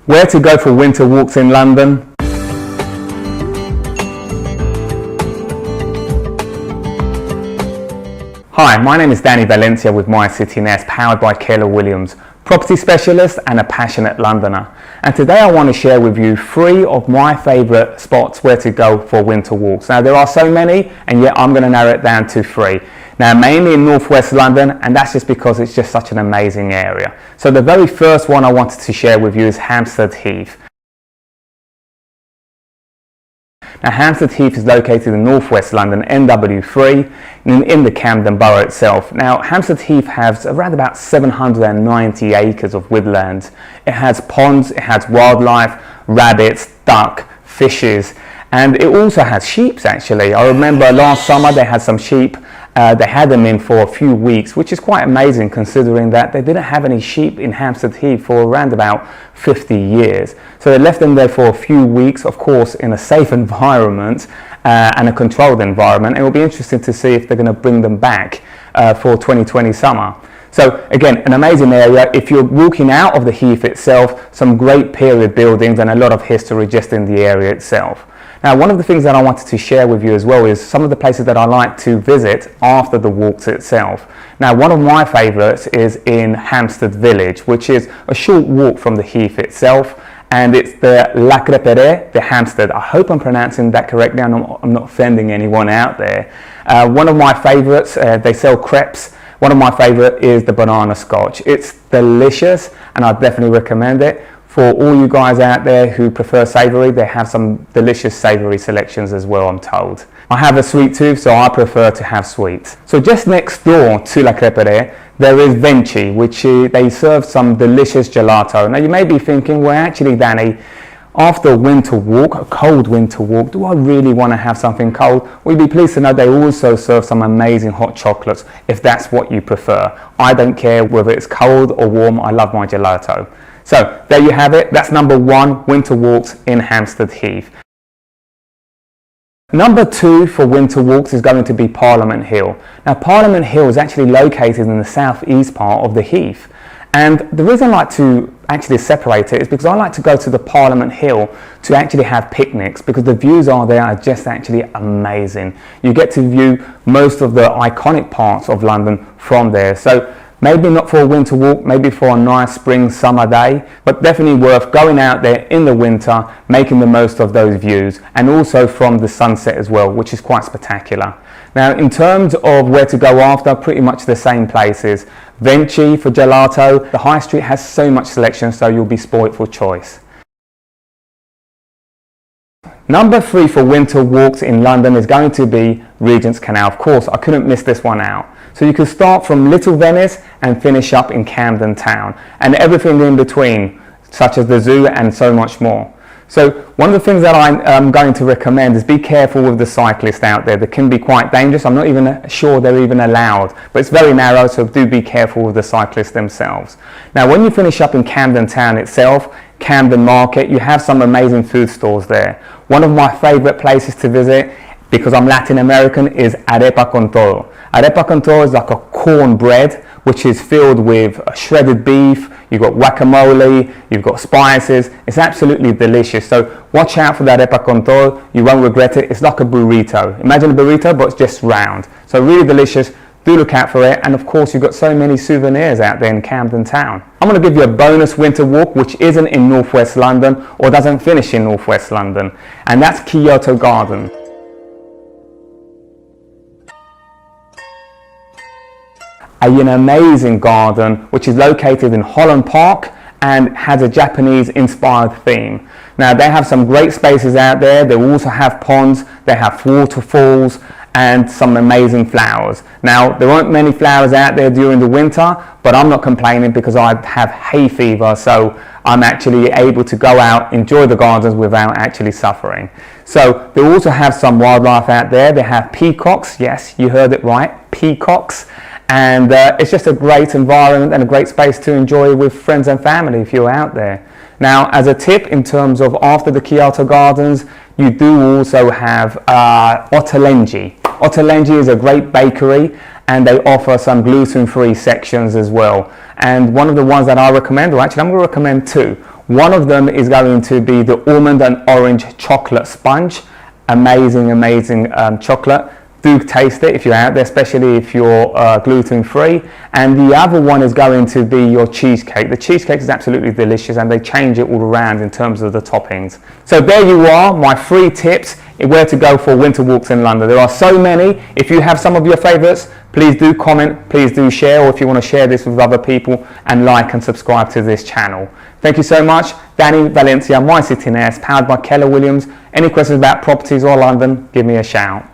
Where to go for winter walks in London? Hi, my name is Danny Valencia with My City Nest, powered by Keller Williams, property specialist and a passionate Londoner. And today I want to share with you 3 of my favourite spots where to go for winter walks. Now there are so many, and yet I'm going to narrow it down to 3. Now mainly in northwest London, and that's just because it's just such an amazing area. So the very first one I wanted to share with you is Hampstead Heath. Now Hampstead Heath is located in northwest London, NW3, in the Camden Borough itself. Now Hampstead Heath has around about 790 acres of woodland. It has ponds, it has wildlife, rabbits, duck, fishes, and it also has sheep actually. I remember last summer they had some sheep. They had them in for a few weeks, which is quite amazing considering that they didn't have any sheep in Hampstead Heath for around about 50 years. So they left them there for a few weeks, of course, in a safe environment and a controlled environment. And it will be interesting to see if they're going to bring them back for 2020 summer. So again, an amazing area. If you're walking out of the Heath itself, some great period buildings and a lot of history just in the area itself. Now, one of the things that I wanted to share with you as well is some of the places that I like to visit after the walks itself. Now, one of my favourites is in Hampstead Village, which is a short walk from the Heath itself, and it's the La Crêperie de Hampstead. I hope I'm pronouncing that correctly and I'm not offending anyone out there. One of my favourites, they sell crepes. One of my favourite is the banana scotch. It's delicious and I definitely recommend it. For all you guys out there who prefer savoury, they have some delicious savoury selections as well, I'm told. I have a sweet tooth, so I prefer to have sweets. So just next door to La Crêperie, there is Vinci, which they serve some delicious gelato. Now you may be thinking, well actually Danny, after a winter walk, a cold winter walk, do I really want to have something cold? Well, you'll be pleased to know they also serve some amazing hot chocolates, if that's what you prefer. I don't care whether it's cold or warm, I love my gelato. So there you have it, that's number 1, winter walks in Hampstead Heath. Number 2 for winter walks is going to be Parliament Hill. Now Parliament Hill is actually located in the southeast part of the Heath. And the reason I like to actually separate it is because I like to go to the Parliament Hill to actually have picnics, because the views there are just actually amazing. You get to view most of the iconic parts of London from there. So maybe not for a winter walk, maybe for a nice spring summer day, but definitely worth going out there in the winter, making the most of those views, and also from the sunset as well, which is quite spectacular. Now in terms of where to go after, pretty much the same places. Vinci for gelato. The high street has so much selection, so you'll be spoilt for choice. Number 3 for winter walks in London is going to be Regents Canal. Of course, I couldn't miss this one out. So you can start from Little Venice and finish up in Camden Town, and everything in between, such as the zoo and so much more. So one of the things that I'm going to recommend is be careful with the cyclists out there. They can be quite dangerous. I'm not even sure they're even allowed, but it's very narrow, so do be careful with the cyclists themselves. Now when you finish up in Camden Town itself, Camden Market, you have some amazing food stores there. One of my favourite places to visit, because I'm Latin American, is arepa con todo. Arepa con todo is like a cornbread which is filled with shredded beef, you've got guacamole, you've got spices. It's absolutely delicious. So watch out for the arepa con todo, you won't regret it. It's like a burrito. Imagine a burrito, but it's just round. So really delicious. Do look out for it, and of course you've got so many souvenirs out there in Camden Town. I'm going to give you a bonus winter walk which isn't in northwest London or doesn't finish in northwest London, and that's Kyoto Gardens. An amazing garden which is located in Holland Park and has a Japanese inspired theme. Now they have some great spaces out there. They also have ponds, they have waterfalls and some amazing flowers. Now there aren't many flowers out there during the winter, but I'm not complaining because I have hay fever, so I'm actually able to go out, enjoy the gardens without actually suffering. So they also have some wildlife out there. They have peacocks, yes, you heard it right, peacocks. And it's just a great environment and a great space to enjoy with friends and family if you're out there. Now, as a tip in terms of after the Kyoto Gardens, you do also have Ottolenghi. Ottolenghi is a great bakery and they offer some gluten-free sections as well. And one of the ones that I recommend, or actually I'm going to recommend 2. One of them is going to be the almond and orange chocolate sponge. Amazing, amazing chocolate. Do taste it if you're out there, especially if you're gluten free. And the other one is going to be your cheesecake. The cheesecake is absolutely delicious, and they change it all around in terms of the toppings. So there you are, my 3 tips where to go for winter walks in London. There are so many. If you have some of your favorites, please do comment, please do share, or if you want to share this with other people, and like and subscribe to this channel. Thank you so much. Danny Valencia, My City Nest, powered by Keller Williams. Any questions about properties or London, give me a shout.